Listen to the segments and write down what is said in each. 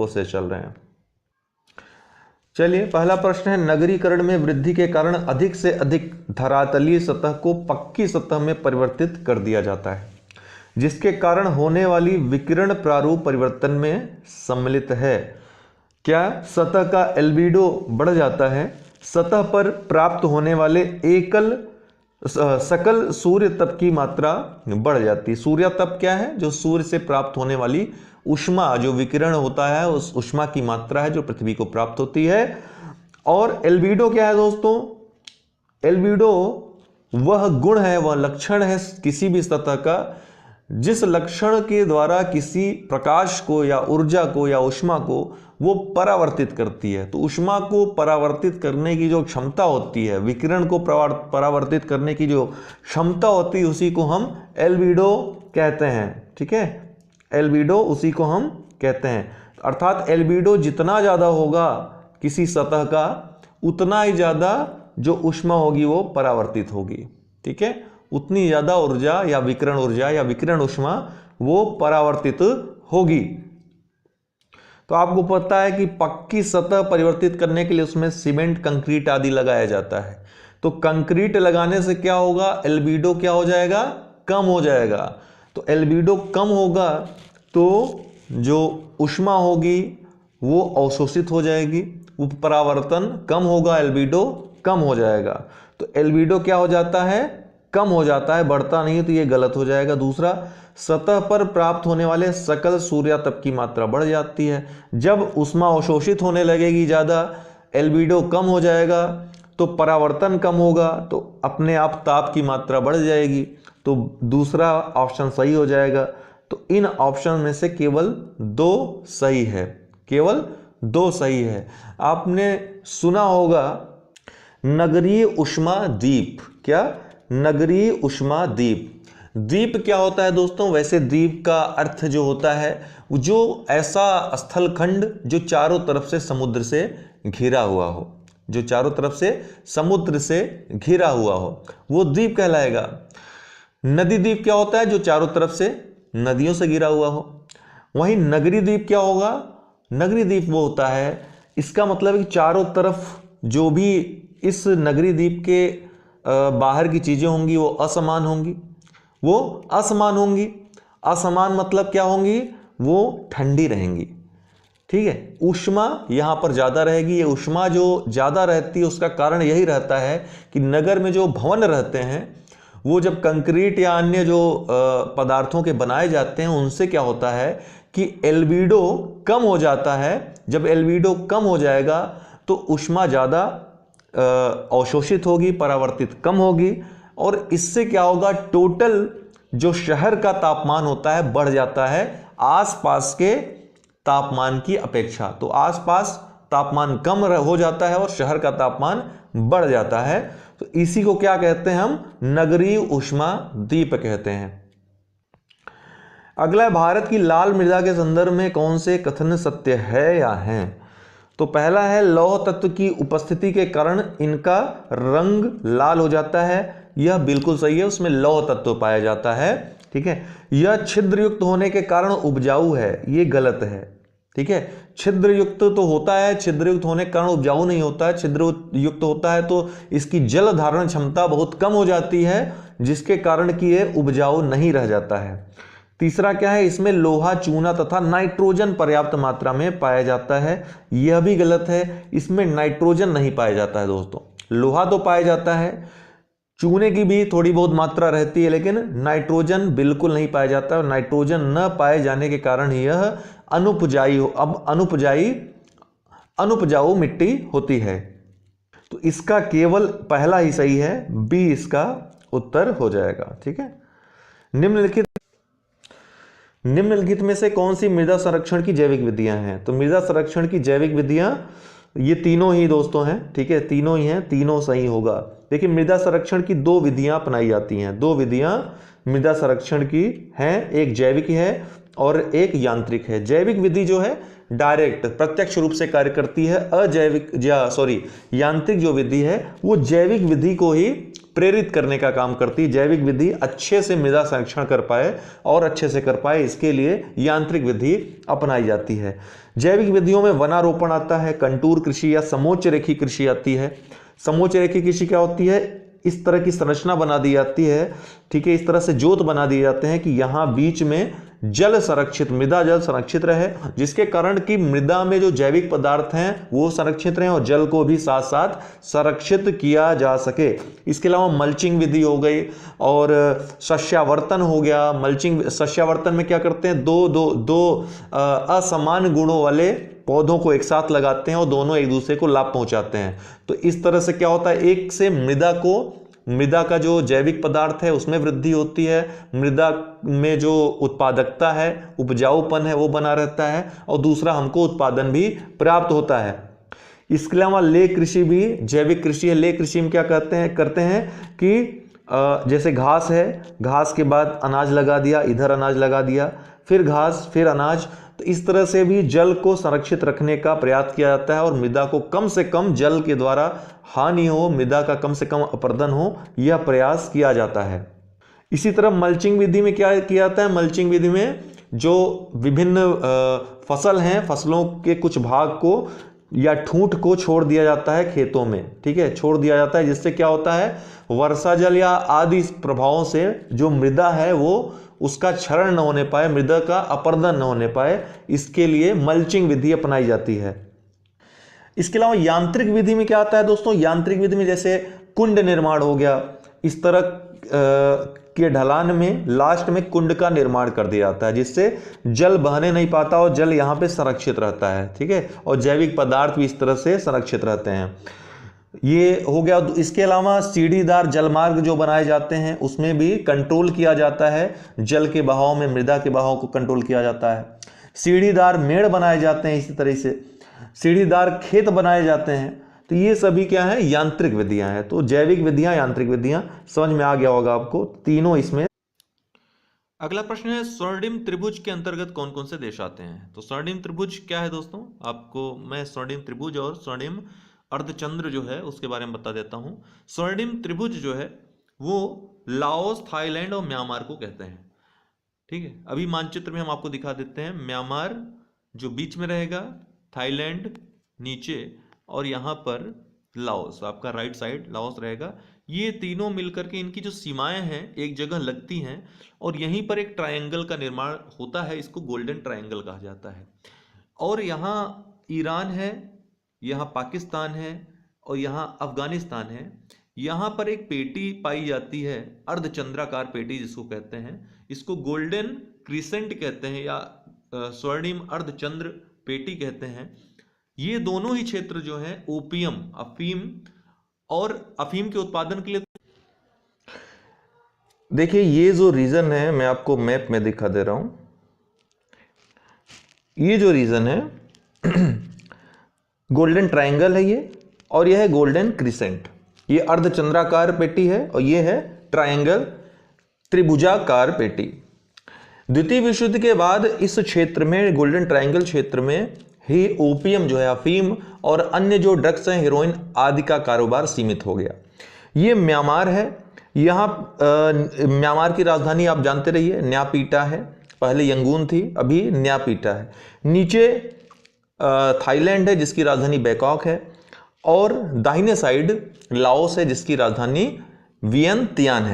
तरीकों से चल रहे हैं। चलिए, पहला प्रश्न है, नगरीकरण में वृद्धि के कारण अधिक से अधिक धरातलीय सतह को पक्की सतह में परिवर्तित कर दिया जाता है, जिसके कारण होने वाली विकिरण प्रारूप परिवर्तन में सम्मिलित है। क्या? सतह का एल्बिडो बढ़ जाता है, सतह पर प्राप्त होने वाले सकल सूर्य तप की मात्रा बढ़ जाती है। सूर्य तप क्या है? जो सूर्य से प्राप्त होने वाली ऊष्मा, जो विकिरण होता है, उस ऊष्मा की मात्रा है जो पृथ्वी को प्राप्त होती है। और एल्बिडो क्या है दोस्तों? एल्बिडो वह गुण है, वह लक्षण है किसी भी सतह का जिस लक्षण के द्वारा किसी प्रकाश को या ऊर्जा को या ऊष्मा को वो परावर्तित करती है। तो ऊष्मा को परावर्तित करने की जो क्षमता होती है, विकिरण को परावर्तित करने की जो क्षमता होती है, उसी को हम एल्बिडो कहते हैं। ठीक है, एल्बिडो उसी को हम कहते हैं। अर्थात एल्बिडो जितना ज़्यादा होगा किसी सतह का, उतना ही ज़्यादा जो ऊष्मा होगी वो परावर्तित होगी। ठीक है, उतनी ज़्यादा ऊर्जा या विकिरण ऊष्मा वो परावर्तित होगी। तो आपको पता है कि पक्की सतह परिवर्तित करने के लिए उसमें सीमेंट, कंक्रीट आदि लगाया जाता है। तो कंक्रीट लगाने से क्या होगा? एल्बिडो क्या हो जाएगा? कम हो जाएगा। तो एल्बिडो कम होगा तो जो ऊष्मा होगी वो अवशोषित हो जाएगी, वो परावर्तन कम होगा, एल्बिडो कम हो जाएगा। तो एल्बिडो क्या हो जाता है? कम हो जाता है, बढ़ता नहीं है, तो ये गलत हो जाएगा। दूसरा, सतह पर प्राप्त होने वाले सकल सूर्यातप की मात्रा बढ़ जाती है। जब ऊष्मा अवशोषित होने लगेगी ज़्यादा, एल्बिडो कम हो जाएगा, तो परावर्तन कम होगा, तो अपने आप ताप की मात्रा बढ़ जाएगी। तो दूसरा ऑप्शन सही हो जाएगा। तो इन ऑप्शन में से केवल 2 सही है, केवल 2 सही है। आपने सुना होगा नगरीय ऊष्मा द्वीप। क्या? नगरीय ऊष्मा द्वीप। द्वीप क्या होता है दोस्तों? वैसे द्वीप का अर्थ जो होता है, जो ऐसा स्थलखंड जो चारों तरफ से समुद्र से घिरा हुआ हो, जो चारों तरफ से समुद्र से घिरा हुआ हो, वो द्वीप कहलाएगा। नदी द्वीप क्या होता है? जो चारों तरफ से नदियों से घिरा हुआ हो। वहीं नगरी द्वीप क्या होगा? नगरी द्वीप वो होता है, इसका मतलब है कि चारों तरफ जो भी इस नगरी द्वीप के बाहर की चीजें होंगी वो असमान होंगी, वो असमान होंगी। असमान मतलब क्या होंगी? वो ठंडी रहेंगी। ठीक है, ऊष्मा यहाँ पर ज़्यादा रहेगी। ये ऊष्मा जो ज़्यादा रहती है उसका कारण यही रहता है कि नगर में जो भवन रहते हैं वो जब कंक्रीट या अन्य जो पदार्थों के बनाए जाते हैं, उनसे क्या होता है कि एल्बिडो कम हो जाता है। जब एल्बिडो कम हो जाएगा तो ऊष्मा ज़्यादा अवशोषित होगी, परावर्तित कम होगी, और इससे क्या होगा? टोटल जो शहर का तापमान होता है बढ़ जाता है आसपास के तापमान की अपेक्षा। तो आसपास तापमान कम हो जाता है और शहर का तापमान बढ़ जाता है। तो इसी को क्या कहते हैं? हम नगरीय ऊष्मा द्वीप कहते हैं। अगला, भारत की लाल मृदा के संदर्भ में कौन से कथन सत्य है या हैं? तो पहला है, लौह तत्व की उपस्थिति के कारण इनका रंग लाल हो जाता है। यह बिल्कुल सही है, उसमें लौह तत्व पाया जाता है। ठीक है, यह छिद्र युक्त होने के कारण उपजाऊ है, ये गलत है। ठीक है, छिद्र युक्त तो होता है, छिद्र युक्त होने के कारण उपजाऊ नहीं होता है। छिद्र युक्त होता है तो इसकी जल धारण क्षमता बहुत कम हो जाती है, जिसके कारण कि यह उपजाऊ नहीं रह जाता है। तीसरा क्या है? इसमें लोहा, चूना तथा नाइट्रोजन पर्याप्त मात्रा में पाया जाता है, यह भी गलत है। इसमें नाइट्रोजन नहीं पाया जाता है दोस्तों। लोहा तो पाया जाता है, चूने की भी थोड़ी बहुत मात्रा रहती है, लेकिन नाइट्रोजन बिल्कुल नहीं पाया जाता। और नाइट्रोजन न पाए जाने के कारण यह अनुपजाऊ मिट्टी होती है। तो इसका केवल पहला ही सही है, बी इसका उत्तर हो जाएगा। ठीक है, निम्नलिखित में से कौन सी मृदा संरक्षण की जैविक विधियां हैं? तो मृदा संरक्षण की जैविक विधियां ये तीनों ही दोस्तों हैं। ठीक है, तीनों ही हैं, तीनों सही होगा। देखिए, मृदा संरक्षण की 2 विधियां अपनाई जाती हैं। 2 विधियां मृदा संरक्षण की हैं, एक जैविक है और एक यांत्रिक है। जैविक विधि जो है डायरेक्ट प्रत्यक्ष रूप से कार्य करती है। यांत्रिक जो विधि है वो जैविक विधि को ही प्रेरित करने का काम करती है। जैविक विधि अच्छे से मृदा संरक्षण कर पाए और अच्छे से कर पाए, इसके लिए यांत्रिक विधि अपनाई जाती है। जैविक विधियों में वनारोपण आता है, कंटूर कृषि या समोच्च रेखी कृषि आती है। समोच्च रेखी कृषि क्या होती है? इस तरह की संरचना बना दी जाती है, ठीक है, इस तरह से जोत बना दिए जाते हैं कि यहां बीच में जल संरक्षित, मृदा जल संरक्षित रहे, जिसके कारण कि मृदा में जो जैविक पदार्थ हैं वो संरक्षित रहे और जल को भी साथ साथ संरक्षित किया जा सके। इसके अलावा मल्चिंग विधि हो गई और सस्यावर्तन हो गया। मल्चिंग, सस्यावर्तन में क्या करते हैं? दो असमान गुणों वाले पौधों को एक साथ लगाते हैं और दोनों एक दूसरे को लाभ पहुंचाते हैं। तो इस तरह से क्या होता है, एक से मृदा का जो जैविक पदार्थ है उसमें वृद्धि होती है, मृदा में जो उत्पादकता है, उपजाऊपन है वो बना रहता है, और दूसरा हमको उत्पादन भी प्राप्त होता है। इसके अलावा ले कृषि भी जैविक कृषि है। ले कृषि में क्या करते हैं कि जैसे घास है, घास के बाद अनाज लगा दिया, इधर अनाज लगा दिया, फिर घास, फिर अनाज। तो इस तरह से भी जल को संरक्षित रखने का प्रयास किया जाता है और मृदा को कम से कम जल के द्वारा हानि हो, मृदा का कम से कम अपरदन हो, यह प्रयास किया जाता है। इसी तरह मल्चिंग विधि में क्या किया जाता है? मल्चिंग विधि में जो विभिन्न फसल हैं, फसलों के कुछ भाग को या ठूंठ को छोड़ दिया जाता है खेतों में, ठीक है, छोड़ दिया जाता है, जिससे क्या होता है, वर्षा जल या आदि प्रभावों से जो मृदा है वो उसका क्षरण न होने पाए, मृदा का अपरदन न होने पाए, इसके लिए मल्चिंग विधि अपनाई जाती है। इसके अलावा यांत्रिक विधि में क्या आता है दोस्तों? यांत्रिक विधि में जैसे कुंड निर्माण हो गया, इस तरह के ढलान में लास्ट में कुंड का निर्माण कर दिया जाता है, जिससे जल बहने नहीं पाता और जल यहाँ पे संरक्षित रहता है, ठीक है, और जैविक पदार्थ भी इस तरह से संरक्षित रहते हैं। ये हो गया। इसके अलावा सीढ़ीदार जलमार्ग जो बनाए जाते हैं उसमें भी कंट्रोल किया जाता है, जल के बहाव में मृदा के बहाव को कंट्रोल किया जाता है। सीढ़ीदार मेड़ बनाए जाते हैं, इसी तरह से सीढ़ीदार खेत बनाए जाते हैं। तो ये सभी क्या है? यांत्रिक विधियां हैं। तो जैविक विधियां, यांत्रिक विधियां, समझ में आ गया होगा आपको तीनों इसमें। अगला प्रश्न है, स्वर्णिम त्रिभुज के अंतर्गत कौन कौन से देश आते हैं? तो स्वर्णिम त्रिभुज क्या है दोस्तों? आपको मैं स्वर्णिम त्रिभुज और स्वर्णिम अर्धचंद्र जो है उसके बारे में बता देता हूं। स्वर्णिम त्रिभुज जो है वो लाओस, थाईलैंड और म्यांमार को कहते हैं, ठीक है। अभी मानचित्र में हम आपको दिखा देते हैं। म्यांमार जो बीच में रहेगा, थाईलैंड नीचे, और यहां पर लाओस, आपका राइट साइड लाओस रहेगा। ये तीनों मिलकर के इनकी जो सीमाएं हैं एक जगह लगती हैं और यहीं पर एक ट्रायंगल का निर्माण होता है, इसको गोल्डन ट्रायंगल कहा जाता है। और यहाँ ईरान है, यहाँ पाकिस्तान है और यहाँ अफगानिस्तान है। यहाँ पर एक पेटी पाई जाती है, अर्धचंद्राकार पेटी जिसको कहते हैं, इसको गोल्डन क्रिसेंट कहते हैं या स्वर्णिम अर्धचंद्र पेटी कहते हैं। ये दोनों ही क्षेत्र जो हैं ओपियम, अफीम और अफीम के उत्पादन के लिए, देखिए ये जो रीजन है मैं आपको मैप में दिखा दे रहा हूं। ये जो रीजन है गोल्डन ट्रायंगल है ये, और यह है गोल्डन क्रिसेंट। ये अर्धचंद्राकार पेटी है और ये है ट्रायंगल त्रिभुजाकार पेटी। द्वितीय विश्व युद्ध के बाद इस क्षेत्र में, गोल्डन ट्रायंगल क्षेत्र में ही ओपियम जो है, अफीम और अन्य जो ड्रग्स हैं, हेरोइन आदि का कारोबार सीमित हो गया। ये म्यांमार है। यहाँ म्यांमार की राजधानी आप जानते रहिए न्यापीटा है, पहले यंगून थी, अभी न्यापीटा है। नीचे थाईलैंड है जिसकी राजधानी बैंकॉक है, और दाहिने साइड लाओस है जिसकी राजधानी वियंतियान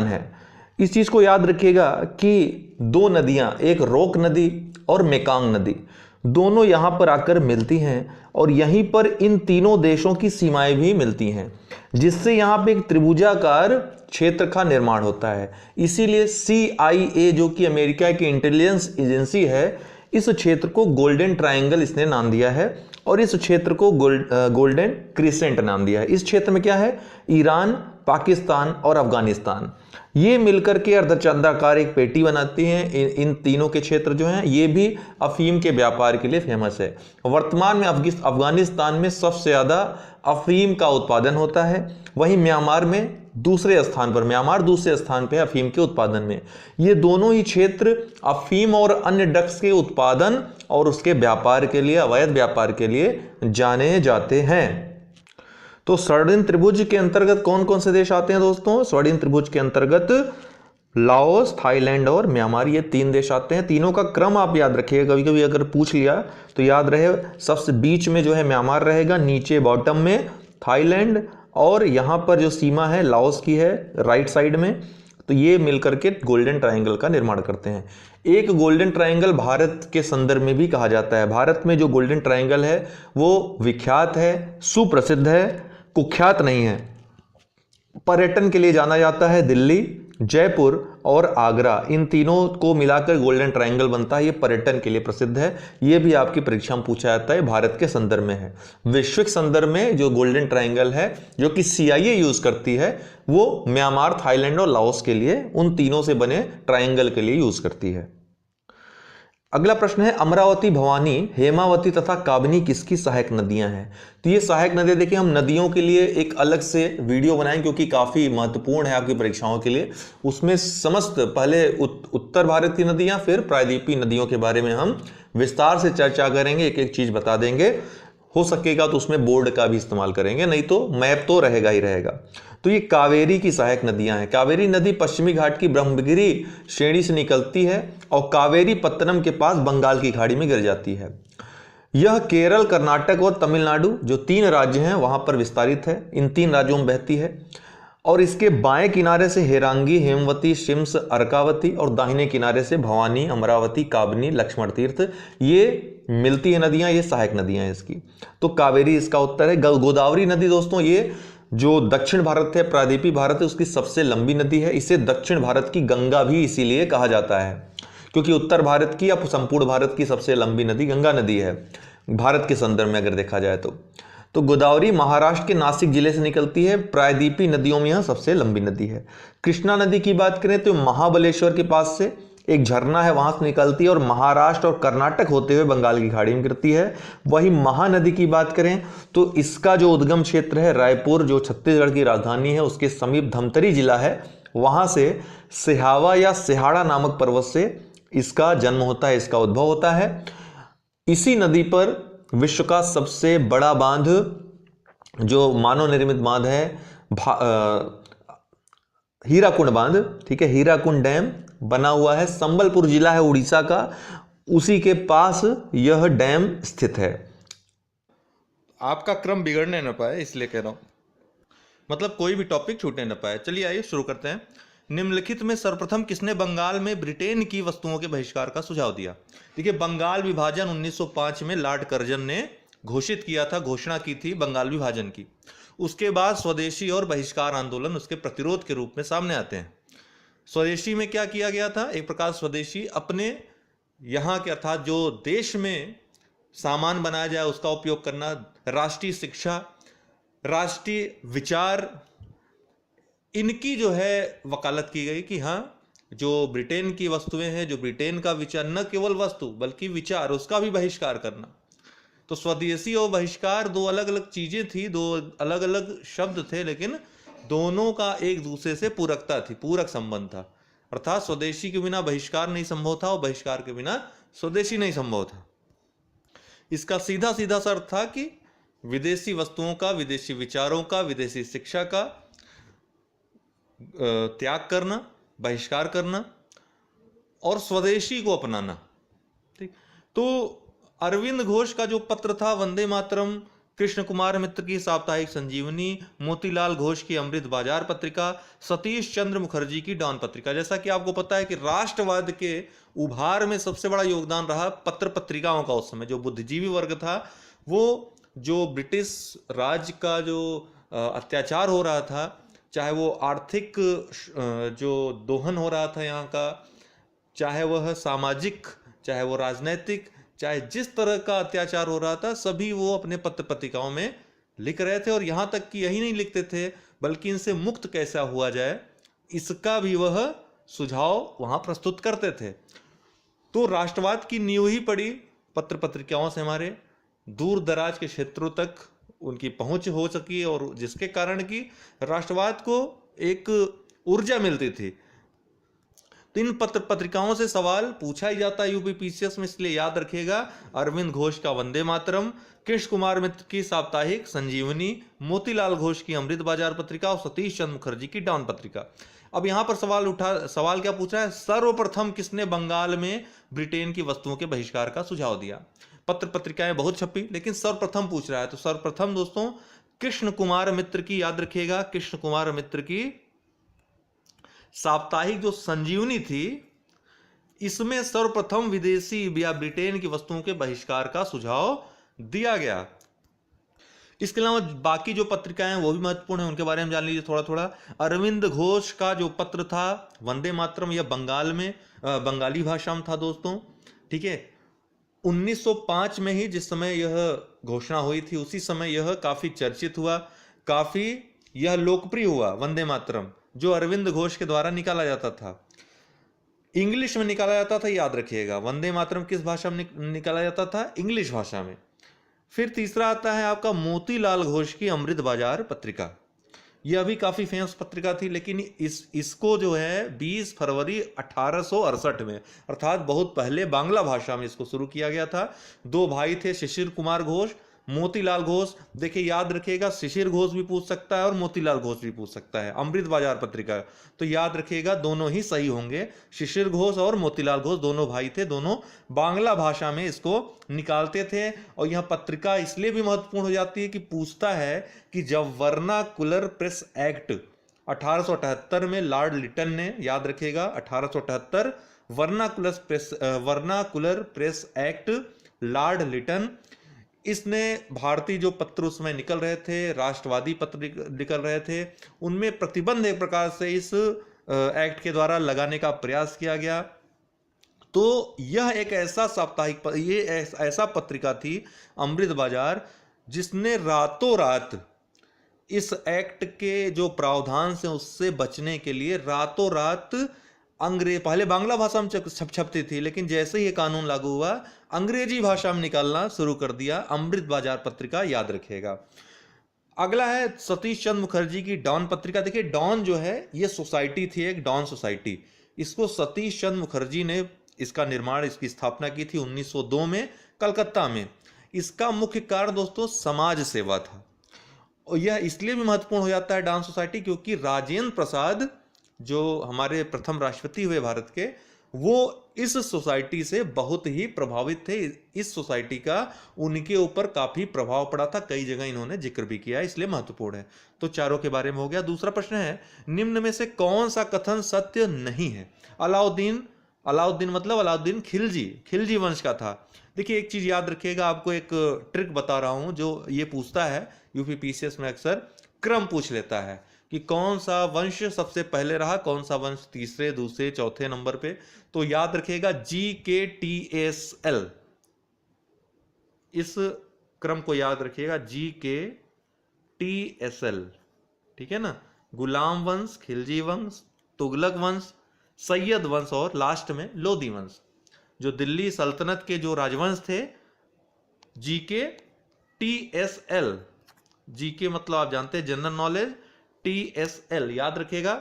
है। इस चीज को याद रखिएगा कि दो नदियां, एक रोक नदी और मेकांग नदी, दोनों यहां पर आकर मिलती हैं और यहीं पर इन तीनों देशों की सीमाएं भी मिलती हैं, जिससे यहां पे एक त्रिभुजाकार क्षेत्र का निर्माण होता है। इसीलिए CIA जो कि अमेरिका की इंटेलिजेंस एजेंसी है, इस क्षेत्र को गोल्डन ट्रायंगल इसने नाम दिया है और इस क्षेत्र को गोल्डन क्रिसेंट नाम दिया है। इस क्षेत्र में क्या है? ईरान, पाकिस्तान और अफगानिस्तान, ये मिलकर के अर्धचंद्राकार एक पेटी बनाती हैं। इन तीनों के क्षेत्र जो हैं ये भी अफीम के व्यापार के लिए फेमस है। वर्तमान में अफगानिस्तान में सबसे ज्यादा अफीम का उत्पादन होता है, वहीं म्यांमार दूसरे स्थान पर अफीम के उत्पादन में। ये दोनों ही क्षेत्र अफीम और अन्य ड्रग्स के उत्पादन और उसके व्यापार के लिए, अवैध व्यापार के लिए जाने जाते हैं। तो स्वर्णिम त्रिभुज के अंतर्गत कौन कौन से देश आते हैं दोस्तों? स्वर्णिम त्रिभुज के अंतर्गत लाओस, थाईलैंड और म्यांमार, ये 3 देश आते हैं। तीनों का क्रम आप याद रखिएगा, कभी कभी अगर पूछ लिया तो याद रहे, सबसे बीच में जो है म्यांमार रहेगा, नीचे बॉटम में थाईलैंड, और यहाँ पर जो सीमा है लाओस की है राइट साइड में। तो ये मिलकर के गोल्डन ट्रायंगल का निर्माण करते हैं। एक गोल्डन ट्रायंगल भारत के संदर्भ में भी कहा जाता है। भारत में जो गोल्डन ट्रायंगल है वो विख्यात है, सुप्रसिद्ध है, कुख्यात नहीं है। पर्यटन के लिए जाना जाता है। दिल्ली, जयपुर और आगरा, इन तीनों को मिलाकर गोल्डन ट्रायंगल बनता है। ये पर्यटन के लिए प्रसिद्ध है। ये भी आपकी परीक्षा में पूछा जाता है, भारत के संदर्भ में है। वैश्विक संदर्भ में जो गोल्डन ट्रायंगल है जो कि CIA यूज करती है, वो म्यांमार, थाईलैंड और लाओस के लिए, उन तीनों से बने ट्रायंगल के लिए यूज करती है। अगला प्रश्न है, अमरावती, भवानी, हेमावती तथा काबनी किसकी सहायक नदियां हैं? तो ये सहायक नदियां, देखिए हम नदियों के लिए एक अलग से वीडियो बनाएं क्योंकि काफी महत्वपूर्ण है आपकी परीक्षाओं के लिए। उसमें समस्त पहले उत्तर भारत की नदियां, फिर प्रायद्वीपीय नदियों के बारे में हम विस्तार से चर्चा करेंगे, एक एक चीज बता देंगे। हो सकेगा तो उसमें बोर्ड का भी इस्तेमाल करेंगे, नहीं तो मैप तो रहेगा ही रहेगा। तो ये कावेरी की सहायक नदियां हैं। कावेरी नदी पश्चिमी घाट की ब्रह्मगिरी श्रेणी से निकलती है और कावेरी पत्तनम के पास बंगाल की खाड़ी में गिर जाती है। यह केरल, कर्नाटक और तमिलनाडु जो 3 राज्य हैं वहां पर विस्तारित है। इन 3 राज्यों में बहती है और इसके बाएं किनारे से हेरांगी, हेमवती, शिम्स, अर्कावती और दाहिने किनारे से भवानी, अमरावती, काबनी, लक्ष्मण तीर्थ, ये मिलती है नदियां, ये सहायक नदियां हैं इसकी। तो कावेरी इसका उत्तर है। गोदावरी नदी दोस्तों, ये जो दक्षिण भारत है, प्रायद्वीपीय भारत है, उसकी सबसे लंबी नदी है। इसे दक्षिण भारत की गंगा भी इसीलिए कहा जाता है क्योंकि उत्तर भारत की या संपूर्ण भारत की सबसे लंबी नदी गंगा नदी है, भारत के संदर्भ में अगर देखा जाए तो गोदावरी महाराष्ट्र के नासिक जिले से निकलती है। प्रायद्वीपीय नदियों में यह सबसे लंबी नदी है। कृष्णा नदी की बात करें तो महाबलेश्वर के पास से एक झरना है, वहां से निकलती है और महाराष्ट्र और कर्नाटक होते हुए बंगाल की खाड़ी में गिरती है। वही महानदी की बात करें तो इसका जो उद्गम क्षेत्र है रायपुर, जो छत्तीसगढ़ की राजधानी है, उसके समीप धमतरी जिला है, वहां से सिहावा या सिहाड़ा नामक पर्वत से इसका जन्म होता है, इसका उद्भव होता है। इसी नदी पर विश्व का सबसे बड़ा बांध, जो मानव निर्मित बांध है, हीराकुंड बांध, ठीक है, हीराकुंड डैम बना हुआ है। संबलपुर जिला है उड़ीसा का, उसी के पास यह डैम स्थित है। आपका क्रम बिगड़ने न पाए इसलिए कह रहा हूं, मतलब कोई भी टॉपिक छूटने न पाए। चलिए आइए शुरू करते हैं। निम्नलिखित में सर्वप्रथम किसने बंगाल में ब्रिटेन की वस्तुओं के बहिष्कार का सुझाव दिया? देखिए, बंगाल विभाजन 1905 में लॉर्ड कर्जन ने घोषित किया था, घोषणा की थी बंगाल विभाजन की। उसके बाद स्वदेशी और बहिष्कार आंदोलन उसके प्रतिरोध के रूप में सामने आते हैं। स्वदेशी में क्या किया गया था? एक प्रकार स्वदेशी अपने यहाँ के, अर्थात जो देश में सामान बनाया जाए उसका उपयोग करना, राष्ट्रीय शिक्षा, राष्ट्रीय विचार, इनकी जो है वकालत की गई कि हाँ, जो ब्रिटेन की वस्तुएं हैं, जो ब्रिटेन का विचार, न केवल वस्तु बल्कि विचार, उसका भी बहिष्कार करना। तो स्वदेशी और बहिष्कार दो अलग अलग चीजें थी, दो अलग अलग शब्द थे, लेकिन दोनों का एक दूसरे से पूरकता थी, पूरक संबंध था। अर्थात स्वदेशी के बिना बहिष्कार नहीं संभव था और बहिष्कार के बिना स्वदेशी नहीं संभव था। इसका सीधा सीधा सा अर्थ था कि विदेशी वस्तुओं का, विदेशी विचारों का, विदेशी शिक्षा का त्याग करना, बहिष्कार करना और स्वदेशी को अपनाना। ठीक, तो अरविंद घोष का जो पत्र था वंदे मातरम, कृष्ण कुमार मित्र की साप्ताहिक संजीवनी, मोतीलाल घोष की अमृत बाजार पत्रिका, सतीश चंद्र मुखर्जी की डॉन पत्रिका। जैसा कि आपको पता है कि राष्ट्रवाद के उभार में सबसे बड़ा योगदान रहा पत्र पत्रिकाओं का। उस समय जो बुद्धिजीवी वर्ग था, वो जो ब्रिटिश राज का जो अत्याचार हो रहा था, चाहे वो आर्थिक जो दोहन हो रहा था यहाँ का, चाहे वह सामाजिक, चाहे वो राजनैतिक, चाहे जिस तरह का अत्याचार हो रहा था, सभी वो अपने पत्र पत्रिकाओं में लिख रहे थे। और यहाँ तक कि यही नहीं लिखते थे बल्कि इनसे मुक्त कैसा हुआ जाए इसका भी वह सुझाव वहाँ प्रस्तुत करते थे। तो राष्ट्रवाद की नींव ही पड़ी पत्र पत्रिकाओं से, हमारे दूर दराज के क्षेत्रों तक उनकी पहुंच हो सकी और जिसके कारण कि राष्ट्रवाद को एक ऊर्जा मिलती थी। तो इन पत्र पत्रिकाओं से सवाल पूछा ही जाता है यूपीपीसीएस में, इसलिए याद रखिएगा। अरविंद घोष का वंदे मातरम, कृष्ण कुमार मित्र की साप्ताहिक संजीवनी, मोतीलाल घोष की अमृत बाजार पत्रिका और सतीश चंद्र मुखर्जी की डॉन पत्रिका। अब यहां पर सवाल क्या पूछा है, सर्वप्रथम किसने बंगाल में ब्रिटेन की वस्तुओं के बहिष्कार का सुझाव दिया। पत्र पत्रिकाएं बहुत छपी, लेकिन सर्वप्रथम पूछ रहा है, तो सर्वप्रथम दोस्तों कृष्ण कुमार मित्र की, याद रखिएगा, कृष्ण कुमार मित्र की साप्ताहिक जो संजीवनी थी, इसमें सर्वप्रथम विदेशी या ब्रिटेन की वस्तुओं के बहिष्कार का सुझाव दिया गया। इसके अलावा बाकी जो पत्रिकाएं हैं वो भी महत्वपूर्ण है, उनके बारे में जान लीजिए थोड़ा थोड़ा। अरविंद घोष का जो पत्र था वंदे मातरम, यह बंगाल में बंगाली भाषा में था दोस्तों, ठीक है। 1905 में ही जिस समय यह घोषणा हुई थी, उसी समय यह काफी चर्चित हुआ, काफी यह लोकप्रिय हुआ वंदे मातरम, जो अरविंद घोष के द्वारा निकाला जाता था, इंग्लिश में निकाला जाता था, याद रखिएगा। वंदे मातरम किस भाषा में निकाला जाता था, इंग्लिश भाषा में। फिर तीसरा आता है आपका मोतीलाल घोष की अमृत बाजार पत्रिका, यह भी काफी फेमस पत्रिका थी, लेकिन इसको जो है 20 फरवरी 1868 में, अर्थात बहुत पहले बांग्ला भाषा में इसको शुरू किया गया था। दो भाई थे, शिशिर कुमार घोष, मोतीलाल घोष। देखिए याद रखिएगा, शिशिर घोष भी पूछ सकता है और मोतीलाल घोष भी पूछ सकता है। अमृत बाजार पत्रिका, तो याद रखिएगा दोनों ही सही होंगे। शिशिर घोष और मोतीलाल घोष दोनों भाई थे, दोनों बांग्ला भाषा में इसको निकालते थे। और यह पत्रिका इसलिए भी महत्वपूर्ण हो जाती है कि पूछता है कि जब वर्नाकुलर प्रेस एक्ट 1878 में लॉर्ड लिटन ने, याद रखिएगा 1878 vernacular press act, lord Lytton, इसने भारतीय जो पत्र उसमें निकल रहे थे, राष्ट्रवादी पत्र निकल रहे थे, उनमें प्रतिबंध एक प्रकार से इस एक्ट के द्वारा लगाने का प्रयास किया गया। तो यह एक ऐसा साप्ताहिक, ये ऐसा पत्रिका थी अमृत बाजार, जिसने रातों रात इस एक्ट के जो प्रावधान से उससे बचने के लिए रातों रात पहले बांग्ला भाषा में छपती थी, लेकिन जैसे ही ये कानून लागू हुआ अंग्रेजी भाषा में निकालना शुरू कर दिया। अमृत बाजार पत्रिका, याद रखिएगा। अगला है सतीश चंद्र मुखर्जी की डॉन पत्रिका। देखिए डॉन जो है ये सोसाइटी थी, एक डॉन सोसाइटी, इसको सतीश चंद्र मुखर्जी ने इसका निर्माण, इसकी स्थापना की थी 1902 में कलकत्ता में। इसका मुख्य कारण दोस्तों समाज सेवा था, और यह इसलिए भी महत्वपूर्ण हो जाता है डॉन सोसाइटी क्योंकि राजेंद्र प्रसाद जो हमारे प्रथम राष्ट्रपति हुए भारत के, वो इस सोसाइटी से बहुत ही प्रभावित थे। इस सोसाइटी का उनके ऊपर काफी प्रभाव पड़ा था, कई जगह इन्होंने जिक्र भी किया, इसलिए महत्वपूर्ण है। तो चारों के बारे में हो गया। दूसरा प्रश्न है, निम्न में से कौन सा कथन सत्य नहीं है। अलाउद्दीन मतलब अलाउद्दीन खिलजी वंश का था। देखिए एक चीज याद रखिएगा, आपको एक ट्रिक बता रहा हूं जो ये पूछता है यूपीपीसीएस में, अक्सर क्रम पूछ लेता है कि कौन सा वंश सबसे पहले रहा, कौन सा वंश तीसरे, दूसरे, चौथे नंबर पे। तो याद रखिएगा GKTSL, इस क्रम को याद रखिएगा, GKTSL, ठीक है ना। गुलाम वंश, खिलजी वंश, तुगलक वंश, सैयद वंश और लास्ट में लोदी वंश। जो दिल्ली सल्तनत के जो राजवंश थे, GKTSL, GK मतलब आप जानते हैं जनरल नॉलेज, TSL याद रखिएगा।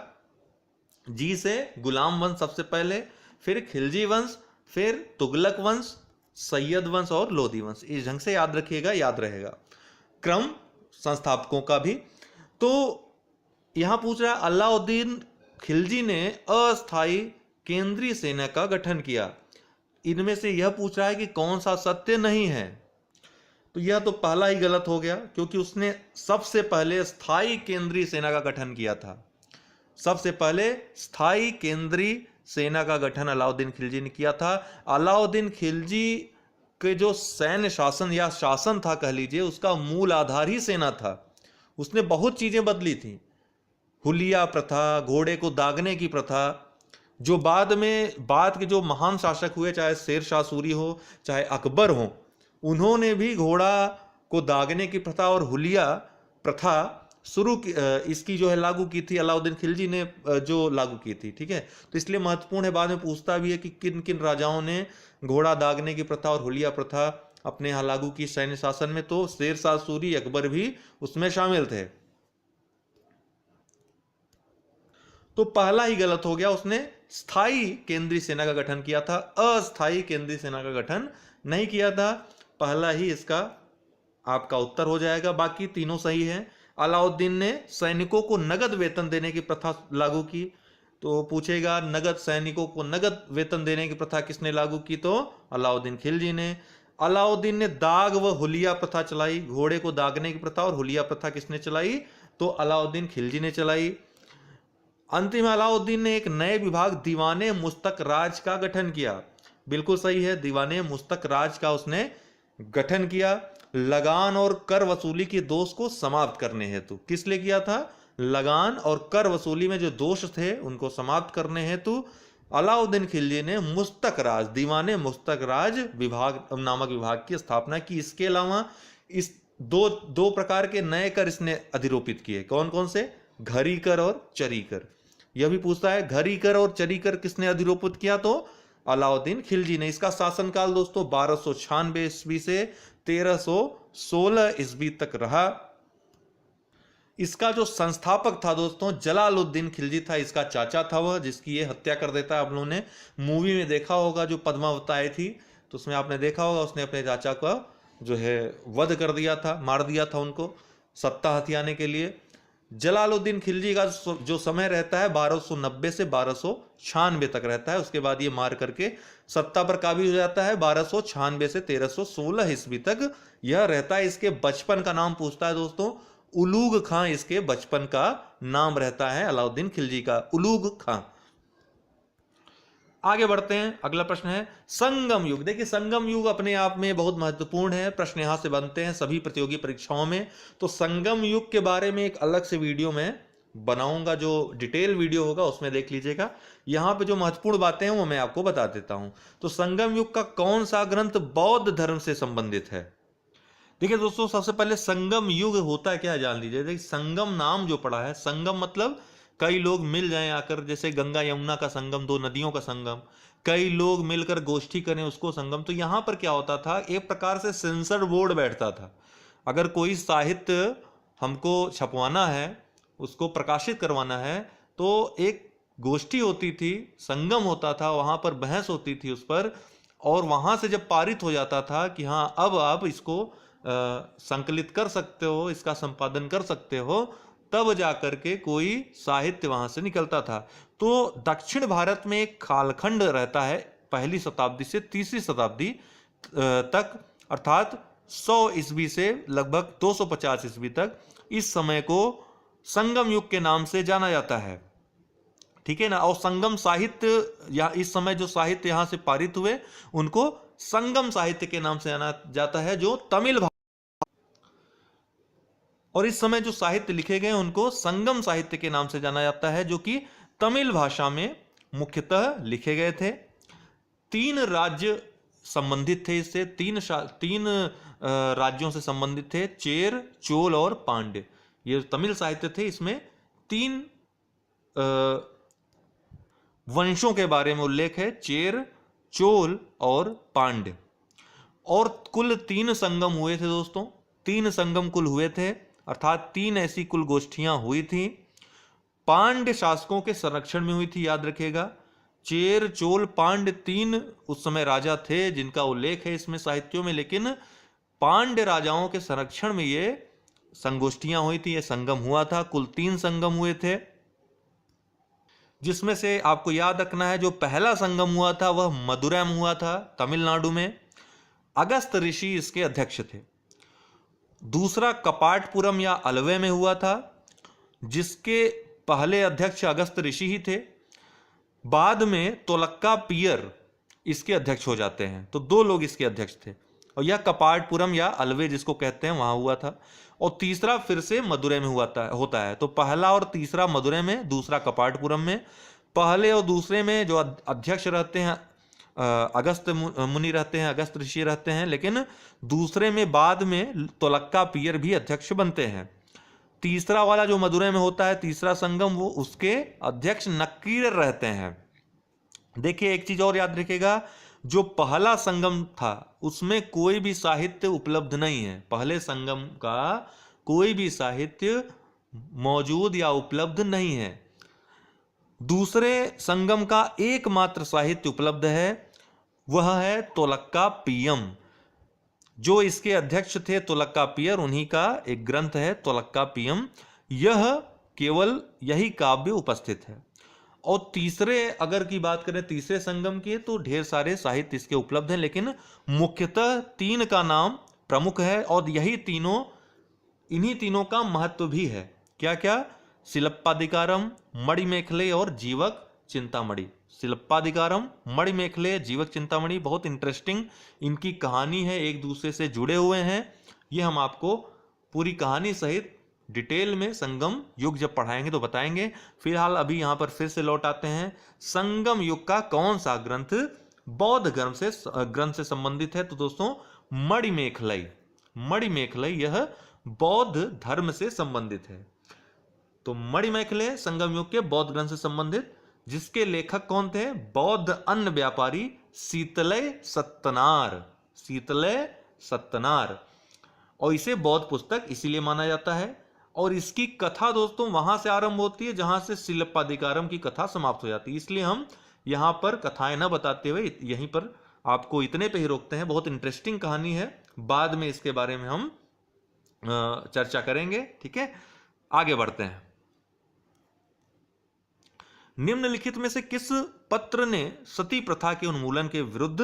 जी से गुलाम वंश सबसे पहले, फिर खिलजी वंश, फिर तुगलक वंश, सैयद वंश और लोदी वंश। इस ढंग से याद रखिएगा, याद रहेगा क्रम संस्थापकों का भी। तो यहां पूछ रहा है अलाउद्दीन खिलजी ने अस्थायी केंद्रीय सेना का गठन किया। इनमें से यह पूछ रहा है कि कौन सा सत्य नहीं है। तो यह तो पहला ही गलत हो गया, क्योंकि उसने सबसे पहले स्थायी केंद्रीय सेना का गठन किया था। सबसे पहले स्थायी केंद्रीय सेना का गठन अलाउद्दीन खिलजी ने किया था। अलाउद्दीन खिलजी के जो सैन्य शासन या शासन था कह लीजिए, उसका मूल आधार ही सेना था। उसने बहुत चीजें बदली थी, हुलिया प्रथा, घोड़े को दागने की प्रथा, जो बाद के जो महान शासक हुए, चाहे शेर शाह सूरी हो, चाहे अकबर हो, उन्होंने भी घोड़ा को दागने की प्रथा और हुलिया प्रथा इसकी जो है लागू की थी, अलाउद्दीन खिलजी ने जो लागू की थी, ठीक है। तो इसलिए महत्वपूर्ण है, बाद में पूछता भी है कि किन किन राजाओं ने घोड़ा दागने की प्रथा और हुलिया प्रथा अपने यहाँ लागू की सैन्य शासन में। तो शेर शाह सूरी, अकबर भी उसमें शामिल थे। तो पहला ही गलत हो गया, उसने स्थायी केंद्रीय सेना का गठन किया था, अस्थायी केंद्रीय सेना का गठन नहीं किया था। पहला ही इसका आपका उत्तर हो जाएगा, बाकी तीनों सही है। अलाउद्दीन ने सैनिकों को नगद वेतन देने की प्रथा लागू की, तो पूछेगा नगद सैनिकों को नगद वेतन देने की प्रथा किसने लागू की, तो अलाउद्दीन खिलजी ने। अलाउद्दीन ने दाग व हुलिया प्रथा चलाई, घोड़े को दागने की प्रथा और हुलिया प्रथा किसने चलाई, तो अलाउद्दीन खिलजी ने चलाई। अंतिम अलाउद्दीन ने एक नए विभाग दीवाने मुस्तक राज का गठन किया, बिल्कुल सही है, दीवाने मुस्तक राज का उसने गठन किया। लगान और कर वसूली के दोष को समाप्त करने हेतु, किस लिए किया था, लगान और कर वसूली में जो दोष थे उनको समाप्त करने हेतु अलाउद्दीन खिलजी ने मुस्तक राज, दीवाने मुस्तक राज विभाग नामक विभाग की स्थापना की। इसके अलावा इस दो प्रकार के नए कर इसने अधिरोपित किए, कौन कौन से, घरी कर और चरी कर। यह भी पूछता है घरी कर और चरी कर किसने अधिरोपित किया, तो अलाउद्दीन खिलजी ने। इसका शासनकाल दोस्तों 1296 ईस्वी से 1316 ईस्वी तक रहा। इसका जो संस्थापक था दोस्तों जलालुद्दीन खिलजी था, इसका चाचा था वह, जिसकी ये हत्या कर देता है। आप लोगों ने मूवी में देखा होगा जो पद्मावत आई थी, तो उसमें आपने देखा होगा उसने अपने चाचा का जो है वध कर दिया था, मार दिया था उनको सत्ता हथियाने के लिए। जलालुद्दीन खिलजी का जो समय रहता है 1290 से 1296 तक रहता है, उसके बाद ये मार करके सत्ता पर काबिज हो जाता है 1296 से 1316 ईस्वी तक यह रहता है। इसके बचपन का नाम पूछता है दोस्तों, उलूग खां इसके बचपन का नाम रहता है अलाउद्दीन खिलजी का, उलूग खां। आगे बढ़ते हैं, अगला प्रश्न है संगम युग। देखिए संगम युग अपने आप में बहुत महत्वपूर्ण है, प्रश्न यहां से बनते हैं सभी प्रतियोगी परीक्षाओं में। तो संगम युग के बारे में एक अलग से वीडियो में बनाऊंगा, जो डिटेल वीडियो होगा उसमें देख लीजिएगा। यहां पे जो महत्वपूर्ण बातें हैं वो मैं आपको बता देता हूं। तो संगम युग का कौन सा ग्रंथ बौद्ध धर्म से संबंधित है। देखिए दोस्तों सबसे पहले संगम युग होता है क्या जान लीजिए। देखिए संगम नाम जो पड़ा है, संगम मतलब कई लोग मिल जाएं आकर, जैसे गंगा यमुना का संगम, दो नदियों का संगम, कई लोग मिलकर गोष्ठी करें उसको संगम। तो यहां पर क्या होता था, एक प्रकार से सेंसर बोर्ड बैठता था। अगर कोई साहित्य हमको छपवाना है, उसको प्रकाशित करवाना है, तो एक गोष्ठी होती थी, संगम होता था, वहां पर बहस होती थी उस पर, और वहां से जब पारित हो जाता था कि हाँ अब आप इसको संकलित कर सकते हो, इसका संपादन कर सकते हो, तब जाकर के कोई साहित्य वहां से निकलता था। तो दक्षिण भारत में एक कालखंड रहता है पहली शताब्दी से तीसरी शताब्दी तक, अर्थात 100 ईस्वी से लगभग 250 ईस्वी तक। इस समय को संगम युग के नाम से जाना जाता है, ठीक है ना। और संगम साहित्य या इस समय जो साहित्य यहां से पारित हुए उनको संगम साहित्य के नाम से जाना जाता है, जो तमिल और इस समय जो साहित्य लिखे गए उनको संगम साहित्य के नाम से जाना जाता है, जो कि तमिल भाषा में मुख्यतः लिखे गए थे। 3 राज्य संबंधित थे इससे, तीन राज्यों से संबंधित थे, चेर, चोल और पांड्य। ये तमिल साहित्य थे, इसमें 3 वंशों के बारे में उल्लेख है, चेर, चोल और पांड्य। और कुल 3 संगम हुए थे दोस्तों, 3 संगम कुल हुए थे, अर्थात 3 ऐसी कुल गोष्ठियां हुई थी। पांड्य शासकों के संरक्षण में हुई थी, याद रखिएगा। चेर, चोल, पांड्य 3 उस समय राजा थे जिनका उल्लेख है इसमें साहित्यों में, लेकिन पांड्य राजाओं के संरक्षण में ये संगोष्ठियां हुई थी, ये संगम हुआ था। कुल 3 संगम हुए थे, जिसमें से आपको याद रखना है जो पहला संगम हुआ था वह मदुरै में हुआ था, तमिलनाडु में। अगस्त ऋषि इसके अध्यक्ष थे। दूसरा कपाटपुरम या अलवे में हुआ था, जिसके पहले अध्यक्ष अगस्त ऋषि ही थे। बाद में तोलक्का पियर इसके अध्यक्ष हो जाते हैं, तो 2 लोग इसके अध्यक्ष थे। और यह कपाटपुरम या अलवे जिसको कहते हैं वहां हुआ था। और तीसरा फिर से मदुरै में होता है। तो पहला और तीसरा मदुरै में, दूसरा कपाटपुरम में। पहले और दूसरे में जो अध्यक्ष रहते हैं अगस्त मुनि रहते हैं, अगस्त ऋषि रहते हैं, लेकिन दूसरे में बाद में तोलक्का पियर भी अध्यक्ष बनते हैं। तीसरा वाला जो मदुरै में होता है, तीसरा संगम, वो उसके अध्यक्ष नक्कीर रहते हैं। देखिए एक चीज और याद रखिएगा, जो पहला संगम था उसमें कोई भी साहित्य उपलब्ध नहीं है। पहले संगम का कोई भी साहित्य मौजूद या उपलब्ध नहीं है। दूसरे संगम का एकमात्र साहित्य उपलब्ध है, वह है तोलक्कापियम। जो इसके अध्यक्ष थे तोलक्कापियर, उन्हीं का एक ग्रंथ है तोलक्कापियम। यह केवल यही काव्य उपस्थित है। और तीसरे अगर की बात करें तीसरे संगम की, तो ढेर सारे साहित्य इसके उपलब्ध हैं, लेकिन मुख्यतः तीन का नाम प्रमुख है और यही तीनों, इन्हीं तीनों का महत्व भी है। क्या क्या? सिलप्पादिकारम, मणिमेखले और जीवक चिंतामणि। सिलप्पादिकारम, मणिमेखले, जीवक चिंतामणि बहुत इंटरेस्टिंग इनकी कहानी है, एक दूसरे से जुड़े हुए हैं। ये हम आपको पूरी कहानी सहित डिटेल में संगम युग जब पढ़ाएंगे तो बताएंगे। फिलहाल अभी यहां पर फिर से लौट आते हैं। संगम युग का कौन सा ग्रंथ बौद्ध ग्रंथ से संबंधित है? तो दोस्तों मणिमेखलई। मणिमेखलई यह बौद्ध धर्म से संबंधित है। तो मणिमेखले संगम युग के बौद्ध ग्रंथ से संबंधित, जिसके लेखक कौन थे? बौद्ध अन्न व्यापारी शीतलय सत्तनार। शीतलय सत्तनार। और इसे बौद्ध पुस्तक इसीलिए माना जाता है। और इसकी कथा दोस्तों वहां से आरंभ होती है जहां से सिलप्पादिकारम की कथा समाप्त हो जाती है। इसलिए हम यहां पर कथाएं न बताते हुए यहीं पर आपको इतने पे ही रोकते हैं। बहुत इंटरेस्टिंग कहानी है, बाद में इसके बारे में हम चर्चा करेंगे। ठीक है, आगे बढ़ते हैं। निम्नलिखित में से किस पत्र ने सती प्रथा के उन्मूलन के विरुद्ध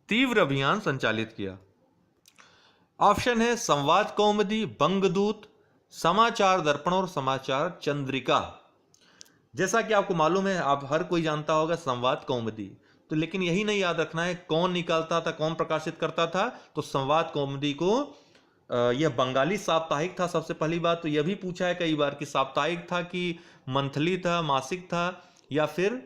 तीव्र अभियान संचालित किया? ऑप्शन है संवाद कौमुदी, बंगदूत, समाचार दर्पण और समाचार चंद्रिका। जैसा कि आपको मालूम है, आप हर कोई जानता होगा संवाद कौमुदी, तो लेकिन यही नहीं याद रखना है कौन निकालता था, कौन प्रकाशित करता था। तो संवाद कौमुदी को यह बंगाली साप्ताहिक था। सबसे पहली बात तो यह भी पूछा है कई बार कि साप्ताहिक था कि मंथली था, मासिक था, या फिर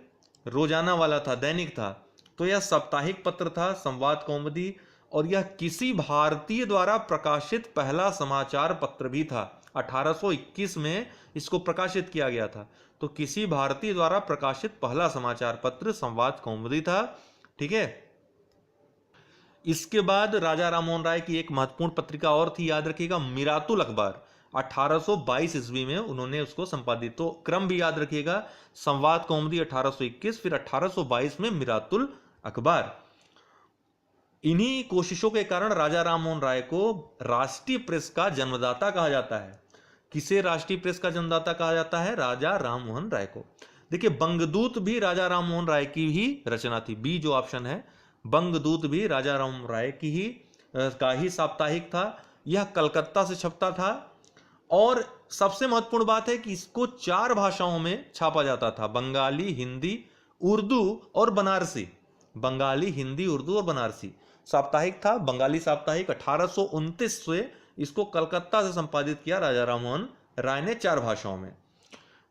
रोजाना वाला था, दैनिक था। तो यह साप्ताहिक पत्र था संवाद कौमुदी, और यह किसी भारतीय द्वारा प्रकाशित पहला समाचार पत्र भी था। 1821 में इसको प्रकाशित किया गया था। तो किसी भारतीय द्वारा प्रकाशित पहला समाचार पत्र संवाद कौमुदी था। ठीक है, इसके बाद राजा राममोहन राय की एक महत्वपूर्ण पत्रिका और थी, याद रखिएगा, मिरातुल अखबार। 1822 ईस्वी में उन्होंने उसको संपादित। तो क्रम भी याद रखिएगा, संवाद कौमुदी 1821, फिर 1822 में मिरातुल अखबार। इन्हीं कोशिशों के कारण राजा राममोहन राय को राष्ट्रीय प्रेस का जन्मदाता कहा जाता है। किसे राष्ट्रीय प्रेस का जन्मदाता कहा जाता है? राजा राममोहन राय को। देखिए, बंगदूत भी राजा राममोहन राय की ही रचना थी। बी जो ऑप्शन है, बंगदूत भी राजा राममोहन राय की ही का ही साप्ताहिक था। यह कलकत्ता से छपता था, और सबसे महत्वपूर्ण बात है कि इसको 4 भाषाओं में छापा जाता था, बंगाली, हिंदी, उर्दू और बनारसी। बंगाली, हिंदी, उर्दू और बनारसी साप्ताहिक था, बंगाली साप्ताहिक। 1829 से इसको कलकत्ता से संपादित किया राजा राममोहन राय ने 4 भाषाओं में।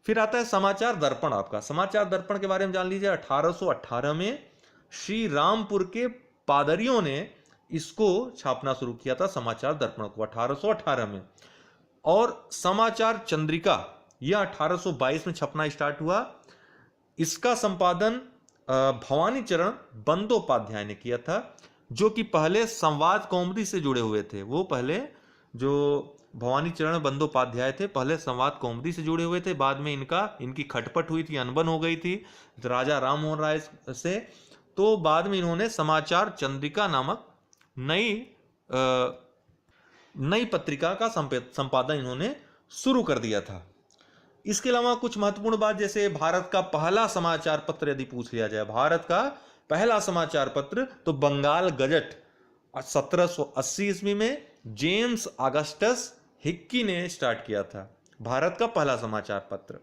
फिर आता है समाचार दर्पण। आपका समाचार दर्पण के बारे में जान लीजिए। 1818 में श्री रामपुर के पादरियों ने इसको छापना शुरू किया था, समाचार दर्पण को, 1818 में। और समाचार चंद्रिका यह 1822 में छपना स्टार्ट हुआ। इसका संपादन भवानी चरण बंदोपाध्याय ने किया था, जो कि पहले संवाद कौमुदी से जुड़े हुए थे। वो पहले जो भवानी चरण बंदोपाध्याय थे, पहले संवाद कौमुदी से जुड़े हुए थे। बाद में इनकी खटपट हुई थी, अनबन हो गई थी राजा राममोहन राय से। तो बाद में इन्होंने समाचार चंद्रिका नामक नई पत्रिका का संपादन इन्होंने शुरू कर दिया था। इसके अलावा कुछ महत्वपूर्ण बात, जैसे भारत का पहला समाचार पत्र यदि पूछ लिया जाए, भारत का पहला समाचार पत्र, तो बंगाल गजट 1780 ईस्वी में जेम्स ऑगस्टस हिक्की ने स्टार्ट किया था, भारत का पहला समाचार पत्र।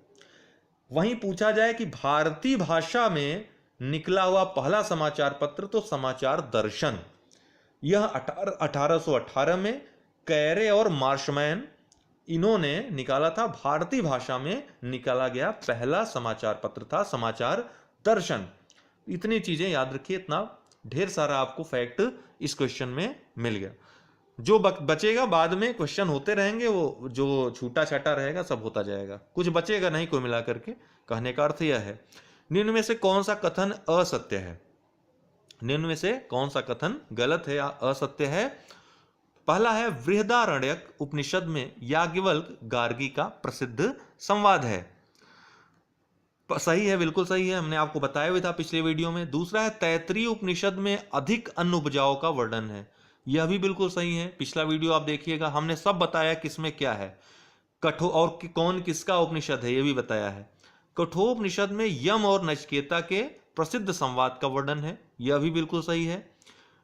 वहीं पूछा जाए कि भारतीय भाषा में निकला हुआ पहला समाचार पत्र, तो समाचार दर्शन, यह 1818 में कैरे और मार्शमैन इन्होंने निकाला था। भारतीय भाषा में निकाला गया पहला समाचार पत्र था समाचार दर्शन। इतनी चीजें याद रखिए, इतना ढेर सारा आपको फैक्ट इस क्वेश्चन में मिल गया। जो बचेगा बाद में क्वेश्चन होते रहेंगे, वो जो छूटा छाटा रहेगा सब होता जाएगा, कुछ बचेगा नहीं कोई मिला करके। कहने का अर्थ यह है, निम्न में से कौन सा कथन असत्य है? निम्न में से कौन सा कथन गलत है या असत्य है? पहला है, बृहदारण्यक उपनिषद में याज्ञवल्क्य गार्गी का प्रसिद्ध संवाद है। सही है, बिल्कुल सही है, हमने आपको बताया हुआ था पिछले वीडियो में। दूसरा है तैत्तिरीय उपनिषद में अधिक अन्न उपजाऊ का वर्णन है, यह भी बिल्कुल सही है। पिछला वीडियो आप देखिएगा, हमने सब बताया किसमें क्या है, कठोर और कौन किसका उपनिषद है ये भी बताया है। कठोपनिषद में यम और नचिकेता के प्रसिद्ध संवाद का वर्णन है, यह भी बिल्कुल सही है।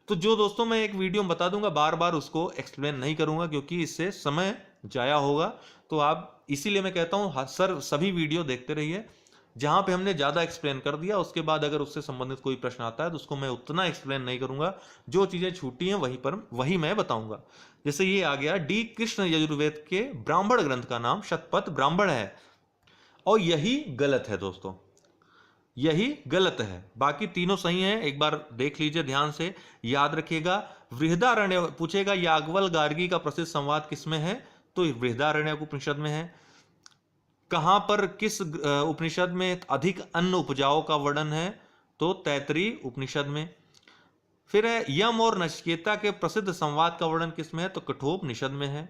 तो जो दोस्तों मैं एक वीडियो में बता दूंगा, बार बार उसको एक्सप्लेन नहीं करूंगा क्योंकि इससे समय जाया होगा। तो आप, इसीलिए मैं कहता हूं सर सभी वीडियो देखते रहिए, जहां पे हमने ज्यादा एक्सप्लेन कर दिया उसके बाद अगर उससे संबंधित कोई प्रश्न आता है तो उसको मैं उतना एक्सप्लेन नहीं करूंगा, जो चीजें छूटी हैं वही मैं बताऊंगा। जैसे ये आ गया, डी कृष्ण यजुर्वेद के ब्राह्मण ग्रंथ का नाम शतपथ ब्राह्मण है, और यही गलत है दोस्तों, यही गलत है, बाकी तीनों सही हैं। एक बार देख लीजिए ध्यान से, याद रखिएगा। बृहदारण्य पूछेगा, याज्ञवल्क्य गार्गी का प्रसिद्ध संवाद किसमें है, तो बृहदारण्य उपनिषद में है। कहां पर किस उपनिषद में अधिक अन्न उपजाऊ का वर्णन है, तो तैत्तिरीय उपनिषद में। फिर है यम और नचिकेता के प्रसिद्ध संवाद का वर्णन किसमें है, तो कठोपनिषद में है।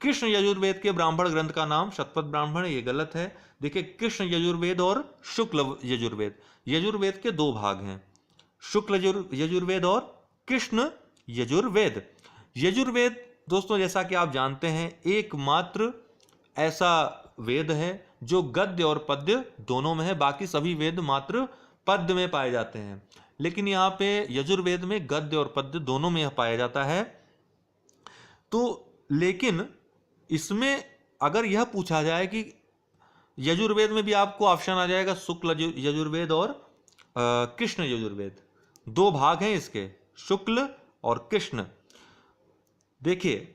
कृष्ण यजुर्वेद के ब्राह्मण ग्रंथ का नाम शतपथ ब्राह्मण, ये गलत है। देखिए, कृष्ण यजुर्वेद और शुक्ल यजुर्वेद, यजुर्वेद के दो भाग हैं, शुक्ल यजुर्वेद और कृष्ण यजुर्वेद। यजुर्वेद दोस्तों जैसा कि आप जानते हैं एकमात्र ऐसा वेद है जो गद्य और पद्य दोनों में है, बाकी सभी वेद मात्र पद्य में पाए जाते हैं, लेकिन यहाँ पे यजुर्वेद में गद्य और पद्य दोनों में पाया जाता है। तो लेकिन इसमें अगर यह पूछा जाए कि यजुर्वेद में भी आपको ऑप्शन आ जाएगा शुक्ल यजुर्वेद और कृष्ण यजुर्वेद, दो भाग हैं इसके, शुक्ल और कृष्ण। देखिए,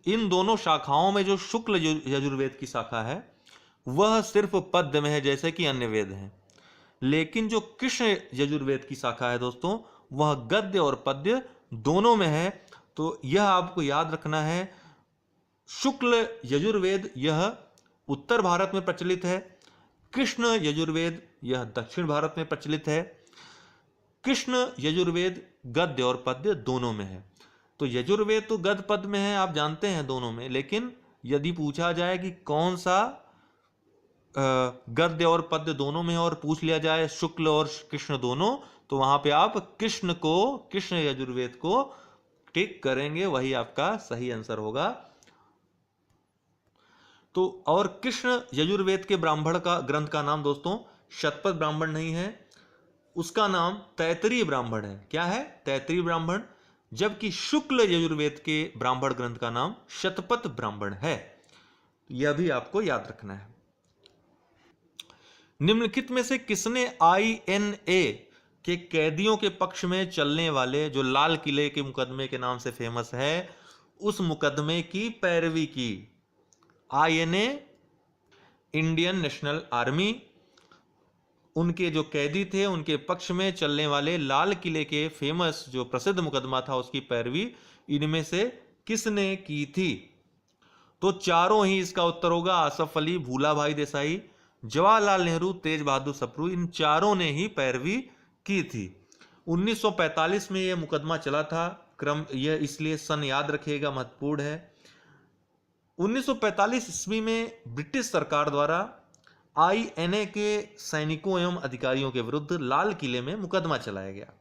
इन दोनों शाखाओं में जो शुक्ल यजुर्वेद की शाखा है वह सिर्फ पद्य में है जैसे कि अन्य वेद हैं, लेकिन जो कृष्ण यजुर्वेद की शाखा है दोस्तों वह गद्य और पद्य दोनों में है। तो यह आपको याद रखना है, शुक्ल यजुर्वेद यह उत्तर भारत में प्रचलित है, कृष्ण यजुर्वेद यह दक्षिण भारत में प्रचलित है। कृष्ण यजुर्वेद गद्य और पद्य दोनों में है। तो यजुर्वेद तो गद्य पद्य में है, आप जानते हैं दोनों में, लेकिन यदि पूछा जाए कि कौन सा गद्य और पद्य दोनों में और पूछ लिया जाए शुक्ल और कृष्ण दोनों, तो वहां पे आप कृष्ण यजुर्वेद को टिक करेंगे, वही आपका सही आंसर होगा। तो और कृष्ण यजुर्वेद के ब्राह्मण का ग्रंथ का नाम दोस्तों शतपथ ब्राह्मण नहीं है, उसका नाम तैत्तिरीय ब्राह्मण है। क्या है? तैत्तिरीय ब्राह्मण। जबकि शुक्ल यजुर्वेद के ब्राह्मण ग्रंथ का नाम शतपथ ब्राह्मण है, यह भी आपको याद रखना है। निम्नलिखित में से किसने INA के कैदियों के पक्ष में चलने वाले जो लाल किले के मुकदमे के नाम से फेमस है, उस मुकदमे की पैरवी की? INA इंडियन नेशनल आर्मी, उनके जो कैदी थे उनके पक्ष में चलने वाले लाल किले के फेमस जो प्रसिद्ध मुकदमा था उसकी पैरवी इनमें से किसने की थी? तो चारों ही इसका उत्तर होगा। आसफ अली, भूला भाई देसाई, जवाहरलाल नेहरू, तेज बहादुर सप्रू, इन चारों ने ही पैरवी की थी। 1945 में यह मुकदमा चला था, क्रम यह इसलिए सन याद रखिएगा, महत्वपूर्ण है। 1945 ईस्वी में ब्रिटिश सरकार द्वारा INA के सैनिकों एवं अधिकारियों के विरुद्ध लाल किले में मुकदमा चलाया गया।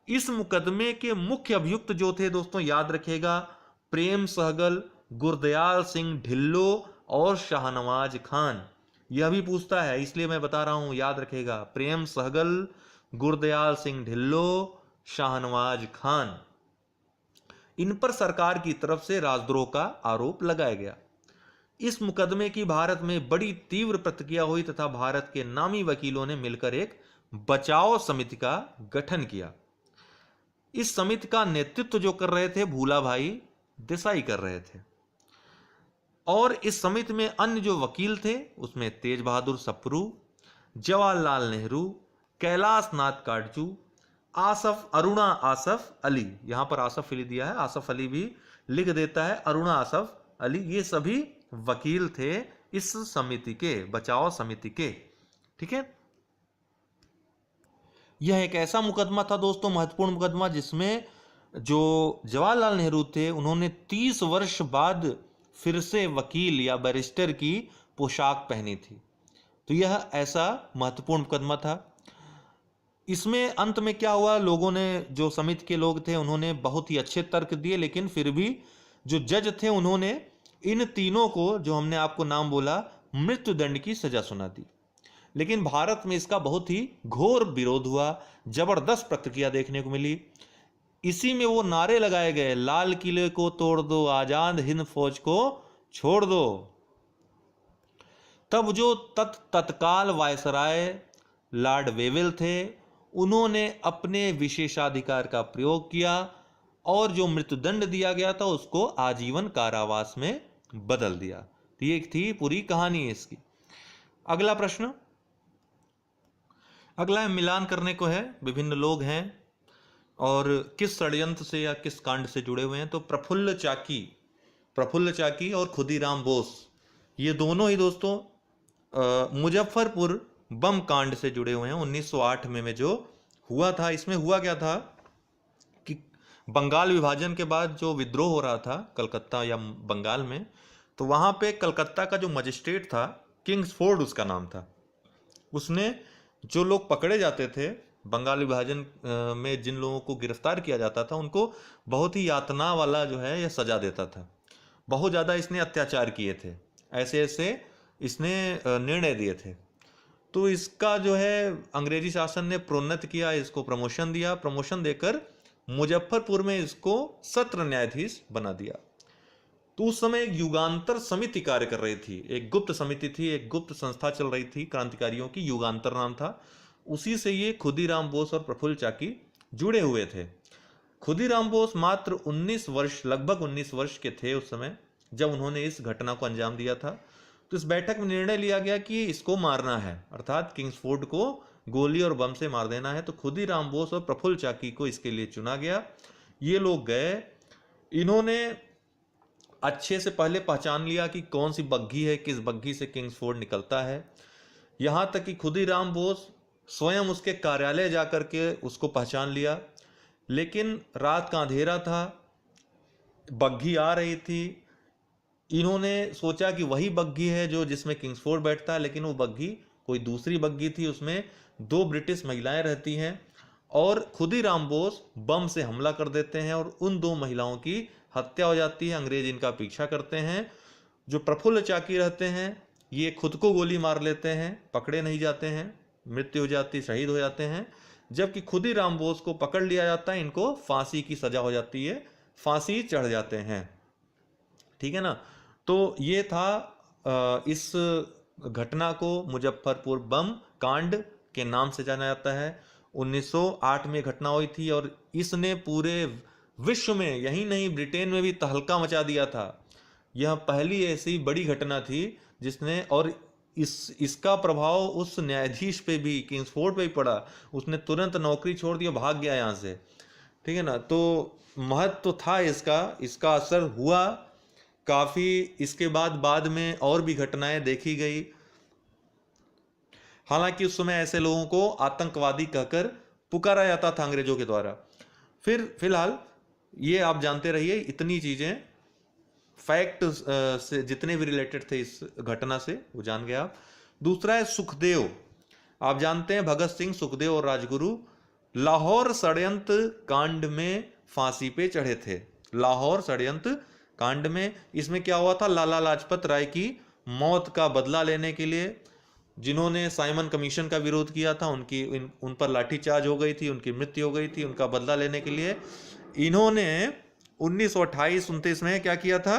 इस मुकदमे के मुख्य अभियुक्त जो थे दोस्तों याद रखिएगा, प्रेम सहगल, गुरदयाल सिंह ढिल्लो और शाहनवाज खान। यह भी पूछता है इसलिए मैं बता रहा हूं, याद रखेगा, प्रेम सहगल, गुरदयाल सिंह ढिल्लो, शाहनवाज खान। इन पर सरकार की तरफ से राजद्रोह का आरोप लगाया गया। इस मुकदमे की भारत में बड़ी तीव्र प्रतिक्रिया हुई तथा भारत के नामी वकीलों ने मिलकर एक बचाव समिति का गठन किया। इस समिति का नेतृत्व जो कर रहे थे भूला भाई देसाई कर रहे थे, और इस समिति में अन्य जो वकील थे उसमें तेज बहादुर सप्रू, जवाहरलाल नेहरू, कैलाश नाथ काटजू, अरुणा आसफ अली, यहां पर आसफ अली दिया है, आसफ अली भी लिख देता है, अरुणा आसफ अली, ये सभी वकील थे इस समिति के, बचाव समिति के। ठीक है, यह एक ऐसा मुकदमा था दोस्तों, महत्वपूर्ण मुकदमा, जिसमें जो जवाहरलाल नेहरू थे उन्होंने 30 वर्ष बाद फिर से वकील या बैरिस्टर की पोशाक पहनी थी। तो यह ऐसा महत्वपूर्ण मुकदमा था। इसमें अंत में क्या हुआ, लोगों ने, जो समिति के लोग थे, उन्होंने बहुत ही अच्छे तर्क दिए, लेकिन फिर भी जो जज थे उन्होंने इन तीनों को, जो हमने आपको नाम बोला, मृत्युदंड की सजा सुना दी। लेकिन भारत में इसका बहुत ही घोर विरोध हुआ, जबरदस्त प्रतिक्रिया देखने को मिली। इसी में वो नारे लगाए गए, लाल किले को तोड़ दो, आजाद हिंद फौज को छोड़ दो। तब जो तत्काल वायसराय लॉर्ड वेवेल थे, उन्होंने अपने विशेषाधिकार का प्रयोग किया और जो मृत्युदंड दिया गया था उसको आजीवन कारावास में बदल दिया। तो ये थी पूरी कहानी इसकी। अगला प्रश्न, अगला मिलान करने को है, विभिन्न लोग हैं और किस षड्यंत्र से या किस कांड से जुड़े हुए हैं। तो प्रफुल्ल चाकी और खुदीराम बोस, ये दोनों ही दोस्तों मुजफ्फरपुर बम कांड से जुड़े हुए हैं। 1908 में जो हुआ था, इसमें हुआ क्या था कि बंगाल विभाजन के बाद जो विद्रोह हो रहा था कलकत्ता या बंगाल में, तो वहाँ पे कलकत्ता का जो मजिस्ट्रेट था, किंग्सफोर्ड उसका नाम था, उसने जो लोग पकड़े जाते थे बंगाल विभाजन में, जिन लोगों को गिरफ्तार किया जाता था, उनको बहुत ही यातना वाला जो है यह सजा देता था। बहुत ज़्यादा इसने अत्याचार किए थे, ऐसे ऐसे इसने निर्णय दिए थे। तो इसका जो है अंग्रेजी शासन ने प्रोन्नत किया, इसको प्रमोशन दिया, प्रमोशन देकर मुजफ्फरपुर में इसको सत्र न्यायाधीश बना दिया। तो उस समय एक युगांतर समिति कार्य कर रही थी, एक गुप्त समिति थी, एक गुप्त संस्था चल रही थी क्रांतिकारियों की, युगांतर नाम था। उसी से ये खुदीराम बोस और प्रफुल्ल चाकी जुड़े हुए थे। खुदीराम बोस मात्र 19 वर्ष, लगभग 19 वर्ष के थे उस समय जब उन्होंने इस घटना को अंजाम दिया था। तो इस बैठक में निर्णय लिया गया कि इसको मारना है, अर्थात किंग्सफोर्ड को गोली और बम से मार देना है। तो खुदीराम बोस और प्रफुल्ल चाकी को इसके लिए चुना गया। ये लोग गए, इन्होंने अच्छे से पहले पहचान लिया कि कौन सी बग्घी है, किस बग्घी से किंग्सफोर्ड निकलता है। यहाँ तक कि खुदीराम बोस स्वयं उसके कार्यालय जाकर के उसको पहचान लिया। लेकिन रात का अंधेरा था, बग्घी आ रही थी, इन्होंने सोचा कि वही बग्घी है जो जिसमें किंग्सफोर्ड बैठता है, लेकिन वो बग्घी कोई दूसरी बग्घी थी, उसमें 2 ब्रिटिश महिलाएं रहती हैं। और खुदीराम बोस बम से हमला कर देते हैं और उन 2 महिलाओं की हत्या हो जाती है। अंग्रेज इनका पीछा करते हैं। जो प्रफुल्ल चाकी रहते हैं, ये खुद को गोली मार लेते हैं, पकड़े नहीं जाते हैं, मृत्यु हो जाती, शहीद हो जाते हैं। जबकि खुदीराम बोस को पकड़ लिया जाता है, इनको फांसी की सजा हो जाती है, फांसी चढ़ जाते हैं। ठीक है ना। तो ये था, इस घटना को मुजफ्फरपुर बम कांड के नाम से जाना जाता है। 1908 में घटना हुई थी और इसने पूरे विश्व में, यही नहीं ब्रिटेन में भी तहलका मचा दिया था। यह पहली ऐसी बड़ी घटना थी जिसने, और इसका प्रभाव उस न्यायाधीश पे भी, किंग्सफोर्ड पे भी पड़ा। उसने तुरंत नौकरी छोड़ दी, भाग गया यहाँ से। ठीक है ना। तो महत्व तो था इसका असर हुआ काफ़ी। इसके बाद में और भी घटनाएं देखी गई। हालांकि उस समय ऐसे लोगों को आतंकवादी कहकर पुकारा जाता था अंग्रेजों के द्वारा। फिलहाल ये आप जानते रहिए, इतनी चीज़ें फैक्ट से जितने भी रिलेटेड थे इस घटना से वो जान गए आप। दूसरा है सुखदेव। आप जानते हैं भगत सिंह, सुखदेव और राजगुरु लाहौर षड्यंत्र कांड में फांसी पे चढ़े थे। लाहौर षड्यंत्र कांड में इसमें क्या हुआ था, लाला लाजपत राय की मौत का बदला लेने के लिए जिन्होंने साइमन कमीशन का विरोध किया था, उन पर लाठीचार्ज हो गई थी, उनकी मृत्यु हो गई थी। उनका बदला लेने के लिए इन्होंने 1928-29 में क्या किया था,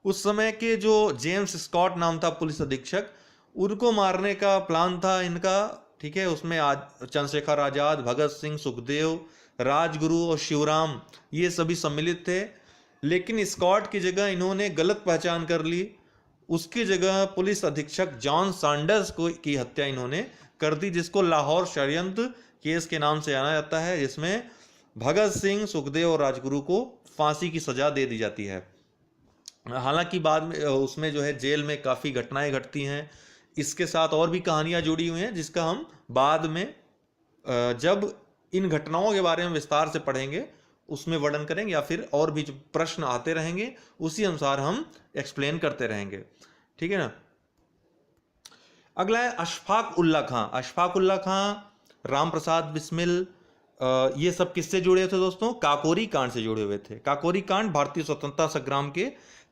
उस समय के जो जेम्स स्कॉट नाम था पुलिस अधीक्षक, उनको मारने का प्लान था इनका। ठीक है। उसमें चंद्रशेखर आजाद, भगत सिंह, सुखदेव, राजगुरु और शिवराम ये सभी सम्मिलित थे। लेकिन स्कॉट की जगह इन्होंने गलत पहचान कर ली। उसकी जगह पुलिस अधीक्षक जॉन सैंडर्स की हत्या इन्होंने कर दी, जिसको लाहौर षड्यंत्र केस के नाम से जाना जाता है, जिसमें भगत सिंह, सुखदेव और राजगुरु को फांसी की सजा दे दी जाती है। हालांकि बाद में उसमें जो है जेल में काफ़ी घटनाएं घटती हैं, इसके साथ और भी कहानियां जुड़ी हुई हैं, जिसका हम बाद में जब इन घटनाओं के बारे में विस्तार से पढ़ेंगे उसमें वर्णन करेंगे, या फिर और भी जो प्रश्न आते रहेंगे उसी अनुसार हम एक्सप्लेन करते रहेंगे। ठीक है ना। अगला है अशफाक उल्ला खां। अशफाक उल्ला खां, राम प्रसाद बिस्मिल, ये सब किससे जुड़े थे दोस्तों? काकोरी कांड से जुड़े हुए थे। काकोरी कांड भारतीय स्वतंत्रता संग्राम के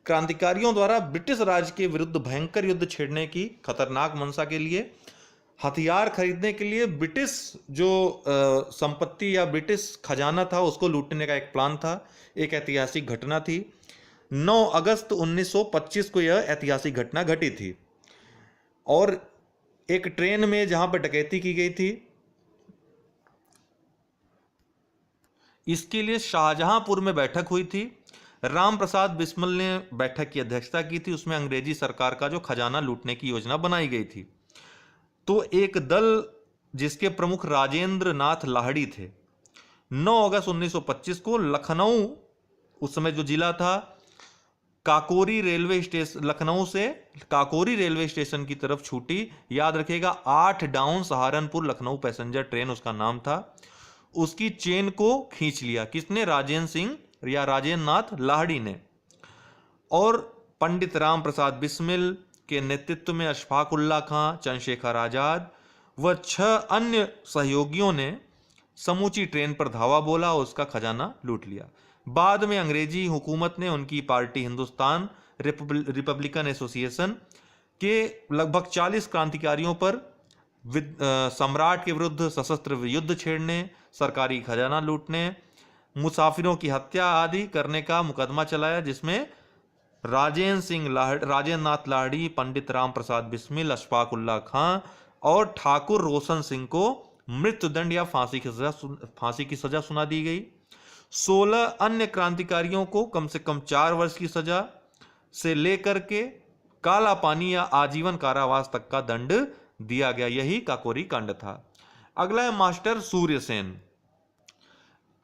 क्रांतिकारियों द्वारा ब्रिटिश राज के विरुद्ध भयंकर युद्ध छेड़ने की खतरनाक मंशा के लिए हथियार खरीदने के लिए ब्रिटिश जो संपत्ति या ब्रिटिश खजाना था उसको लूटने का एक प्लान था। एक ऐतिहासिक घटना थी। 9 अगस्त 1925 को यह ऐतिहासिक घटना घटी थी और एक ट्रेन में जहां पर डकैती की गई थी, इसके लिए शाहजहांपुर में बैठक हुई थी। राम प्रसाद बिस्मिल ने बैठक की अध्यक्षता की थी। उसमें अंग्रेजी सरकार का जो खजाना लूटने की योजना बनाई गई थी। तो एक दल जिसके प्रमुख राजेंद्र नाथ लाहड़ी थे, 9 अगस्त 1925 को लखनऊ, उस समय जो जिला था, काकोरी रेलवे स्टेशन, लखनऊ से काकोरी रेलवे स्टेशन की तरफ छूटी। याद रखिएगा 8 down Saharanpur Lucknow passenger train उसका नाम था। उसकी चेन को खींच लिया किसने? राजेंद्र सिंह या राजेंद्र नाथ लाहड़ी ने। और पंडित राम प्रसाद बिस्मिल के नेतृत्व में अशफाक उल्ला खां, चंद्रशेखर आजाद व 6 अन्य सहयोगियों ने समूची ट्रेन पर धावा बोला और उसका खजाना लूट लिया। बाद में अंग्रेजी हुकूमत ने उनकी पार्टी हिंदुस्तान रिपब्लिकन एसोसिएशन के लगभग 40 क्रांतिकारियों पर सम्राट के विरुद्ध सशस्त्र युद्ध छेड़ने, सरकारी खजाना लूटने, मुसाफिरों की हत्या आदि करने का मुकदमा चलाया, जिसमें राजेंद्र नाथ लाहड़ी, पंडित राम प्रसाद बिस्मिल, अशफाक उल्ला खां और ठाकुर रोशन सिंह को मृत्युदंड या फांसी की सजा सुना दी गई। 16 अन्य क्रांतिकारियों को कम से कम 4 वर्ष की सजा से लेकर के काला पानी या आजीवन कारावास तक का दंड दिया गया। यही काकोरी कांड था। अगला है मास्टर सूर्यसेन।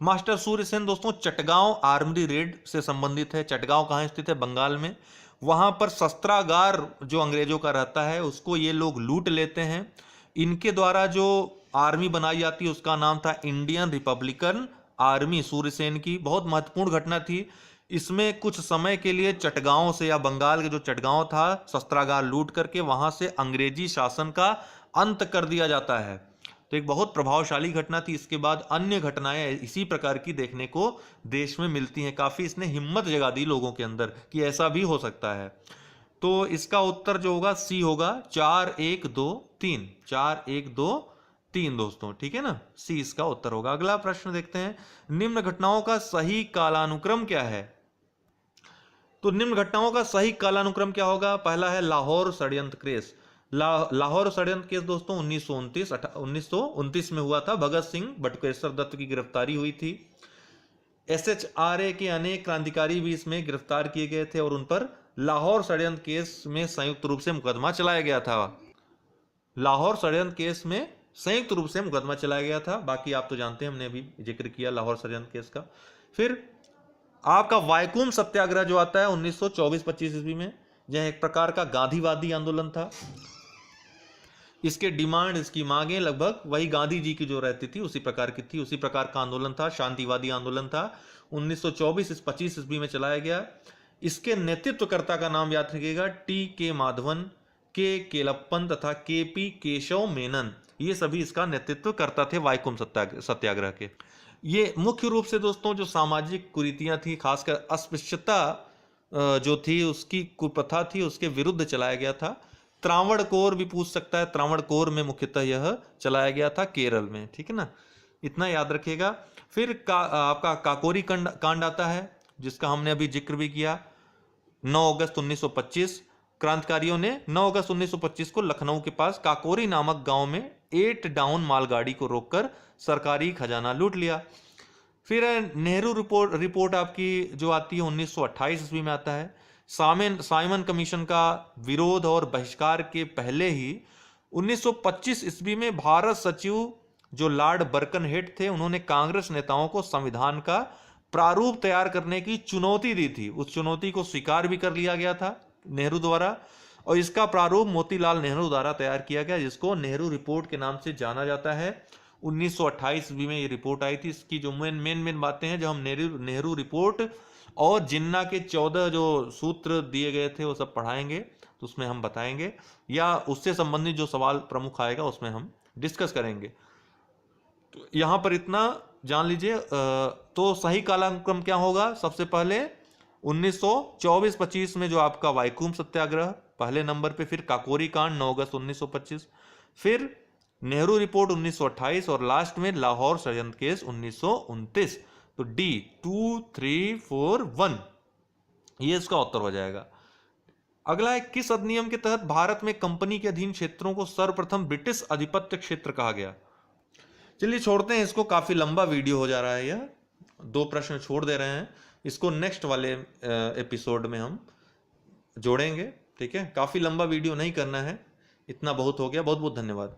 मास्टर सूर्यसेन दोस्तों चटगांव आर्मरी रेड से संबंधित है। चटगांव कहाँ स्थित है? बंगाल में। वहां पर शस्त्रागार जो अंग्रेजों का रहता है उसको ये लोग लूट लेते हैं। इनके द्वारा जो आर्मी बनाई जाती है उसका नाम था इंडियन रिपब्लिकन आर्मी। सूर्यसेन की बहुत महत्वपूर्ण घटना थी। इसमें कुछ समय के लिए चटगांव से या बंगाल के जो चटगांव था शस्त्रागार लूट करके वहां से अंग्रेजी शासन का अंत कर दिया जाता है। तो एक बहुत प्रभावशाली घटना थी। इसके बाद अन्य घटनाएं इसी प्रकार की देखने को देश में मिलती हैं। काफी इसने हिम्मत जगा दी लोगों के अंदर कि ऐसा भी हो सकता है। तो इसका उत्तर जो होगा सी होगा 4 1 2 3 4 1 2 3 दोस्तों, ठीक है ना, सी इसका उत्तर होगा। अगला प्रश्न देखते हैं, निम्न घटनाओं का सही कालानुक्रम क्या है? तो निम्न घटनाओं का सही कालानुक्रम क्या होगा? पहला है लाहौर षड्यंत्र केस। लाहौर षड्यंत्र केस दोस्तों 1929 में हुआ था। भगत सिंह बटुकेश्वर दत्त की गिरफ्तारी हुई थी। SHRA के अनेक क्रांतिकारी भी इसमें गिरफ्तार किए गए थे और उन पर लाहौर षड्यंत्र केस में संयुक्त रूप से मुकदमा चलाया गया था। लाहौर षड्यंत्र केस में संयुक्त रूप से मुकदमा चलाया गया था। बाकी आप तो जानते हैं, हमने अभी जिक्र किया लाहौर षड्यंत्र केस का। फिर आपका वायकुम सत्याग्रह जो आता है 1924-25 ईस्वी में, यह एक प्रकार का गांधीवादी आंदोलन था। इसके डिमांड, इसकी मांगें लगभग वही गांधी जी की जो रहती थी उसी प्रकार की थी। उसी प्रकार का आंदोलन था, शांतिवादी आंदोलन था। 1924-25 ईस्वी में चलाया गया। इसके नेतृत्वकर्ता का नाम याद रखिएगा, TK माधवन, के केलप्पन तथा KP केशव मेनन। ये सभी इसका नेतृत्व करता थे वायकुम सत्याग्रह के। ये मुख्य रूप से दोस्तों जो सामाजिक कुरीतियां थी, खासकर अस्पृश्यता जो थी उसकी कुप्रथा थी, उसके विरुद्ध चलाया गया था। त्रावणकोर भी पूछ सकता है। त्रावणकोर में मुख्यतः यह चलाया गया था केरल में, ठीक है ना, इतना याद रखिएगा। फिर आपका काकोरी कांड आता है जिसका हमने अभी जिक्र भी किया। 9 अगस्त 1925 क्रांतिकारियों ने 9 अगस्त 1925 को लखनऊ के पास काकोरी नामक गांव में 8 डाउन मालगाड़ी को रोककर सरकारी खजाना लूट लिया। फिर नेहरू रिपोर्ट आपकी जो आती है 1928 ईस्वी में आता है। साइमन कमीशन का विरोध और बहिष्कार के पहले ही 1925 ईस्वी में भारत सचिव जो लॉर्ड बर्कनहेड थे, उन्होंने कांग्रेस नेताओं को संविधान का प्रारूप तैयार करने की चुनौती दी थी। उस चुनौती को स्वीकार भी कर लिया गया था नेहरू द्वारा और इसका प्रारूप मोतीलाल नेहरू द्वारा तैयार किया गया, जिसको नेहरू रिपोर्ट के नाम से जाना जाता है। 1928 ईस्वी में ये रिपोर्ट आई थी। इसकी जो मेन बातें हैं, जो हम नेहरू रिपोर्ट और जिन्ना के 14 जो सूत्र दिए गए थे वो सब पढ़ाएंगे, तो उसमें हम बताएंगे, या उससे संबंधित जो सवाल प्रमुख आएगा उसमें हम डिस्कस करेंगे। तो यहाँ पर इतना जान लीजिए। तो सही कालानुक्रम क्या होगा? सबसे पहले 1924-25 में जो आपका वाइकोम सत्याग्रह पहले नंबर पे, फिर काकोरी कांड 9 अगस्त 1925, फिर नेहरू रिपोर्ट 1928 और लास्ट में लाहौर षड्यंत्र केस 1929। तो डी 2, 3, 4, 1 ये इसका उत्तर हो जाएगा। अगला है, किस अधिनियम के तहत भारत में कंपनी के अधीन क्षेत्रों को सर्वप्रथम ब्रिटिश आधिपत्य क्षेत्र कहा गया? चलिए छोड़ते हैं इसको, काफी लंबा वीडियो हो जा रहा है, यह 2 प्रश्न छोड़ दे रहे हैं, इसको नेक्स्ट वाले एपिसोड में हम जोड़ेंगे। ठीक है, काफी लंबा वीडियो नहीं करना है, इतना बहुत हो गया। बहुत बहुत धन्यवाद।